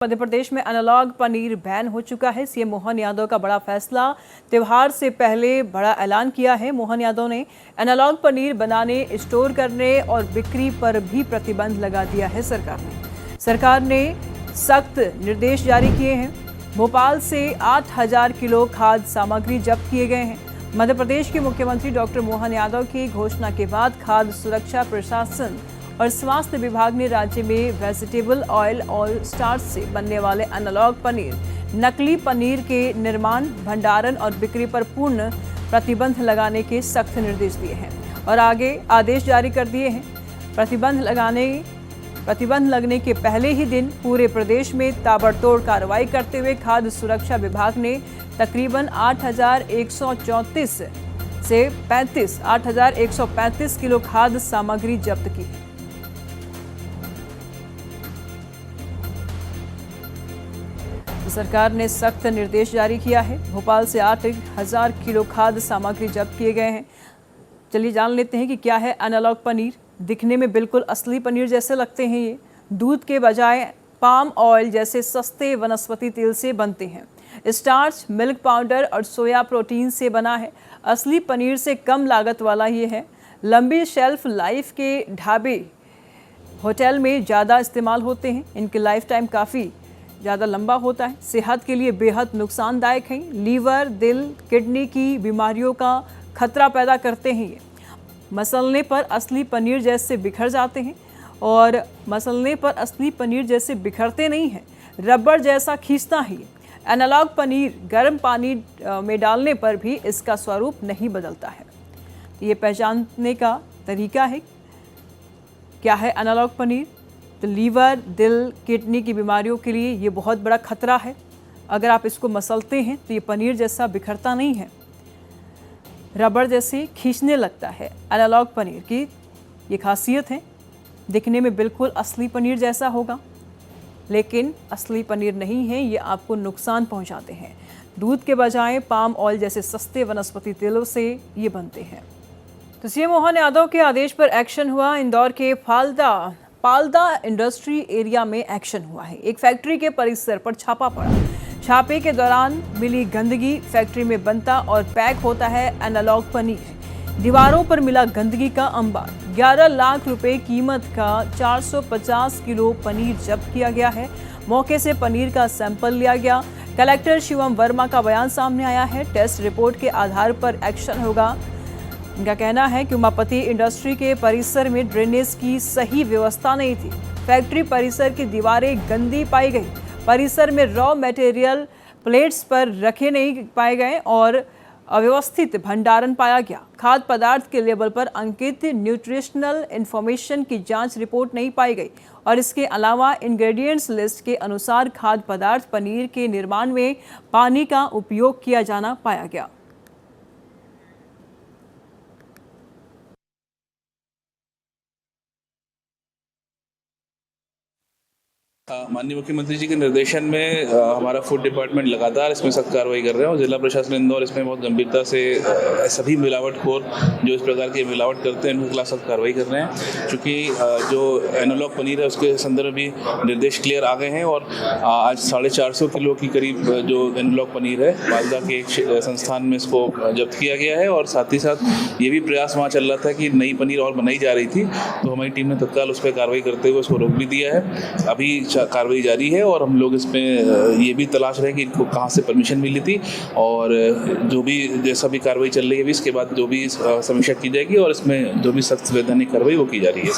मध्य प्रदेश में analogue paneer ban हो चुका है। सीएम मोहन यादव का बड़ा फैसला। त्योहार से पहले बड़ा ऐलान किया है मोहन यादव ने। एनालॉग पनीर बनाने, स्टोर करने और बिक्री पर भी प्रतिबंध लगा दिया है सरकार ने सख्त निर्देश जारी किए हैं। भोपाल से 8000 किलो खाद्य सामग्री जब्त किए गए हैं। मध्य प्रदेश के मुख्यमंत्री डॉक्टर मोहन यादव की घोषणा के बाद खाद्य सुरक्षा प्रशासन और स्वास्थ्य विभाग ने राज्य में वेजिटेबल ऑयल और स्टार्च से बनने वाले एनालॉग पनीर, नकली पनीर के निर्माण, भंडारण और बिक्री पर पूर्ण प्रतिबंध लगाने के सख्त निर्देश दिए हैं और आगे आदेश जारी कर दिए हैं। प्रतिबंध लगने के पहले ही दिन पूरे प्रदेश में ताबड़तोड़ कार्रवाई करते हुए खाद्य सुरक्षा विभाग ने तकरीबन 8134 से 8135 किलो खाद्य सामग्री जब्त की। सरकार ने सख्त निर्देश जारी किया है। भोपाल से 8000 किलो खाद्य सामग्री जब्त किए गए हैं। चलिए जान लेते हैं कि क्या है एनालॉग पनीर। दिखने में बिल्कुल असली पनीर जैसे लगते हैं। ये दूध के बजाय पाम ऑयल जैसे सस्ते वनस्पति तेल से बनते हैं। स्टार्च, मिल्क पाउडर और सोया प्रोटीन से बना है। असली पनीर से कम लागत वाला ये है। लंबी शेल्फ लाइफ के ढाबे, होटल में ज़्यादा इस्तेमाल होते हैं। इनकी लाइफ टाइम काफ़ी ज़्यादा लंबा होता है। सेहत के लिए बेहद नुकसानदायक है। लीवर, दिल, किडनी की बीमारियों का खतरा पैदा करते हैं। ये मसलने पर असली पनीर जैसे बिखर जाते हैं और मसलने पर असली पनीर जैसे बिखरते नहीं हैं, रबड़ जैसा खींचता है। एनालॉग पनीर गर्म पानी में डालने पर भी इसका स्वरूप नहीं बदलता है। ये पहचानने का तरीका है। क्या है एनालॉग पनीर? तो लीवर, दिल, किडनी की बीमारियों के लिए ये बहुत बड़ा खतरा है। अगर आप इसको मसलते हैं तो ये पनीर जैसा बिखरता नहीं है, रबड़ जैसे खींचने लगता है। एनालॉग पनीर की ये खासियत है। दिखने में बिल्कुल असली पनीर जैसा होगा, लेकिन असली पनीर नहीं है। ये आपको नुकसान पहुंचाते हैं। दूध के बजाय पाम ऑयल जैसे सस्ते वनस्पति तेलों से ये बनते हैं। तो सीएम मोहन यादव के आदेश पर एक्शन हुआ। इंदौर के पाल्दा इंडस्ट्री एरिया में एक्शन हुआ है। एक फैक्ट्री के परिसर पर छापा पड़ा। छापे के दौरान मिली गंदगी। फैक्ट्री में बनता और पैक होता है एनालॉग पनीर। दीवारों पर मिला गंदगी का अंबार। 11 लाख रुपए कीमत का 450 किलो पनीर जब्त किया गया है। मौके से पनीर का सैंपल लिया गया। कलेक्टर शिवम वर्मा का बयान सामने आया है। टेस्ट रिपोर्ट के आधार पर एक्शन होगा। इनका कहना है कि उमापति इंडस्ट्री के परिसर में ड्रेनेज की सही व्यवस्था नहीं थी। फैक्ट्री परिसर की दीवारें गंदी पाई गई। परिसर में रॉ मटेरियल प्लेट्स पर रखे नहीं पाए गए और अव्यवस्थित भंडारण पाया गया। खाद्य पदार्थ के लेबल पर अंकित न्यूट्रिशनल इंफॉर्मेशन की जांच रिपोर्ट नहीं पाई गई और इसके अलावा इंग्रेडिएंट्स लिस्ट के अनुसार खाद्य पदार्थ पनीर के निर्माण में पानी का उपयोग किया जाना पाया गया। माननीय मुख्यमंत्री जी के निर्देशन में हमारा फूड डिपार्टमेंट लगातार इसमें सख्त कार्रवाई कर रहे हैं और जिला प्रशासन इंदौर इसमें बहुत गंभीरता से सभी मिलावटखोर जो इस प्रकार की मिलावट करते हैं उनके खिलाफ सख्त कार्रवाई कर रहे हैं। क्योंकि जो एनालॉग पनीर है उसके संदर्भ में भी निर्देश क्लियर आ गए हैं और आज 450 किलो की करीब जो एनालॉग पनीर है मालदा के एक संस्थान में इसको जब्त किया गया है और साथ ही साथ ये भी प्रयास वहाँ चल रहा था कि नई पनीर और बनाई जा रही थी, तो हमारी टीम ने तत्काल उस पर कार्रवाई करते हुए उसको रोक भी दिया है। अभी कार्रवाई जारी है और हम लोग इसमें ये भी तलाश रहे हैं कि इनको कहाँ से परमिशन मिली थी और जो भी जैसा भी कार्रवाई चल रही है इसके बाद जो भी समीक्षा की जाएगी और इसमें जो भी सख्त संवैधानिक कार्रवाई वो की जा रही है।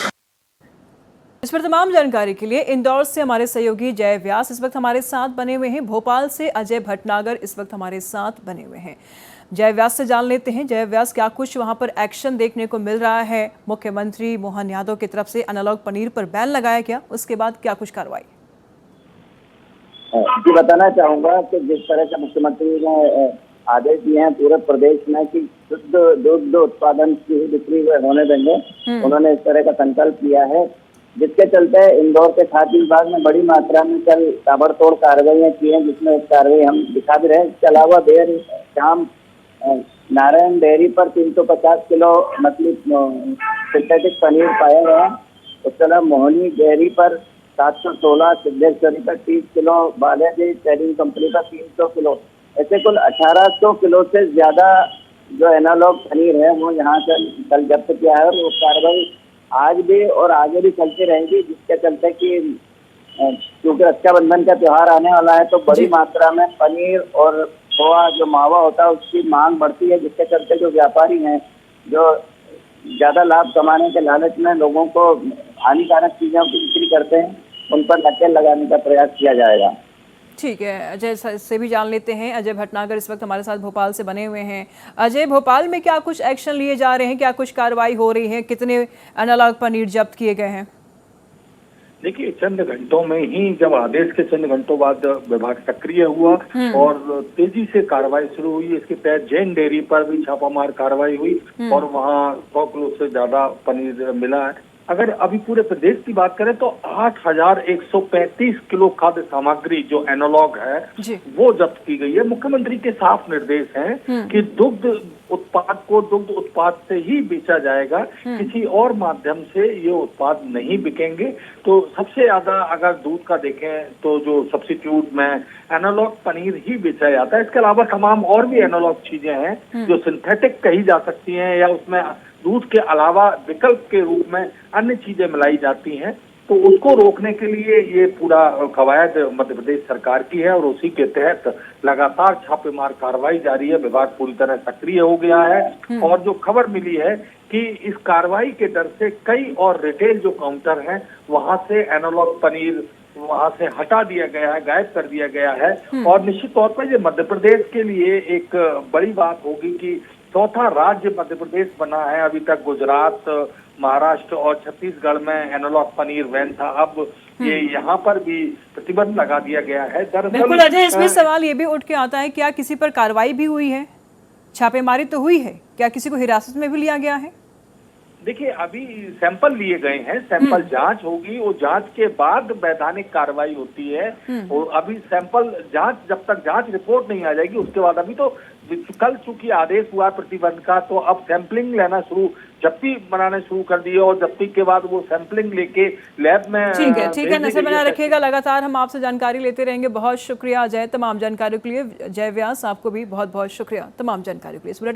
इस पर तमाम जानकारी के लिए इंदौर से हमारे सहयोगी जय व्यास इस वक्त हमारे साथ बने हुए हैं। भोपाल से अजय भटनागर इस वक्त हमारे साथ बने हुए हैं। जय व्यास से जान लेते हैं। जय व्यास, क्या कुछ वहां पर एक्शन देखने को मिल रहा है? मुख्यमंत्री मोहन यादव की तरफ से एनालॉग पनीर पर बैन लगाया गया, उसके बाद क्या कुछ कार्रवाई? जी बताना चाहूंगा कि जिस तरह से मुख्यमंत्री ने आदेश दिए हैं पूरे प्रदेश में कि शुद्ध दुग्ध उत्पादन की बिक्री होने देंगे, उन्होंने इस तरह का संकल्प लिया है, जिसके चलते इंदौर के खाद्य विभाग ने बड़ी मात्रा में कल ताबड़तोड़ कार्रवाई की है, जिसमें एक कार्रवाई हम दिखा भी रहे हैं। इसके अलावा देर शाम नारायण डेयरी पर 350 किलो नकली सिंथेटिक पनीर पाए गए हैं। उसके अलावा मोहनी डेयरी पर 716, सिद्धेश्वरी पर 30 किलो, बालाजी ट्रेडिंग कंपनी पर 300 किलो, ऐसे कुल 1800 किलो से ज्यादा जो एनालॉग पनीर है वो यहाँ से कल जब्त किया है। और वो कार्रवाई आज भी और आगे भी चलती रहेंगी, जिसके चलते कि क्योंकि रक्षाबंधन का त्योहार आने वाला है तो बड़ी मात्रा में पनीर और खोआ जो मावा होता है उसकी मांग बढ़ती है, जिसके चलते जो व्यापारी हैं जो ज्यादा लाभ कमाने के लालच में लोगों को हानिकारक चीजों की बिक्री करते हैं, उन पर नकेल लगाने का प्रयास किया जाएगा। ठीक है, अजय से भी जान लेते हैं। अजय भटनागर इस वक्त हमारे साथ भोपाल से बने हुए हैं। अजय, भोपाल में क्या कुछ एक्शन लिए जा रहे हैं, क्या कुछ कार्रवाई हो रही है, कितने एनालॉग पनीर जब्त किए गए हैं? देखिए, चंद घंटों में ही जब आदेश के चंद घंटों बाद विभाग सक्रिय हुआ और तेजी से कार्रवाई शुरू हुई। इसके तहत जैन डेयरी पर भी छापामार कार्रवाई हुई और वहां 100 किलो से ज्यादा पनीर मिला है। अगर अभी पूरे प्रदेश की बात करें तो 8135 किलो खाद्य सामग्री जो एनालॉग है वो जब्त की गई है। मुख्यमंत्री के साफ निर्देश हैं कि दुग्ध उत्पाद को दुग्ध उत्पाद से ही बेचा जाएगा, किसी और माध्यम से ये उत्पाद नहीं बिकेंगे। तो सबसे ज्यादा अगर दूध का देखें तो जो सब्स्टिट्यूट में एनालॉग पनीर ही बेचा जाता है। इसके अलावा तमाम और भी एनालॉग चीजें हैं जो सिंथेटिक कही जा सकती हैं या उसमें दूध के अलावा विकल्प के रूप में अन्य चीजें मिलाई जाती हैं। तो उसको रोकने के लिए ये पूरा कवायद मध्य प्रदेश सरकार की है और उसी के तहत लगातार छापेमार कार्रवाई जारी है। विभाग पूरी तरह सक्रिय हो गया है और जो खबर मिली है कि इस कार्रवाई के डर से कई और रिटेल जो काउंटर हैं वहां से एनालॉग पनीर वहां से हटा दिया गया है, गायब कर दिया गया है। और निश्चित तौर पर ये मध्य प्रदेश के लिए एक बड़ी बात होगी कि चौथा राज्य मध्य प्रदेश बना है। अभी तक गुजरात, महाराष्ट्र और छत्तीसगढ़ में एनालॉग पनीर वैन था, अब ये यहाँ पर भी प्रतिबंध लगा दिया गया है। बिल्कुल अजय, इसमें सवाल ये भी उठ के आता है, क्या किसी पर कार्रवाई भी हुई है? छापेमारी तो हुई है, क्या किसी को हिरासत में भी लिया गया है? देखिए, अभी सैंपल लिए गए हैं, सैंपल जांच होगी और जांच के बाद वैधानिक कार्रवाई होती है। और अभी सैंपल जांच, जब तक जांच रिपोर्ट नहीं आ जाएगी उसके बाद, अभी तो कल चूंकि आदेश हुआ प्रतिबंध का तो अब सैंपलिंग लेना शुरू, जब्ती बनाने शुरू कर दिए और जब्ती के बाद वो सैंपलिंग लेके लैब में ठीक है, नजर बना रखिएगा। लगातार हम आपसे जानकारी लेते रहेंगे। बहुत शुक्रिया अजय तमाम जानकारी के लिए। जय व्यास, आपको भी बहुत बहुत शुक्रिया तमाम जानकारी के लिए।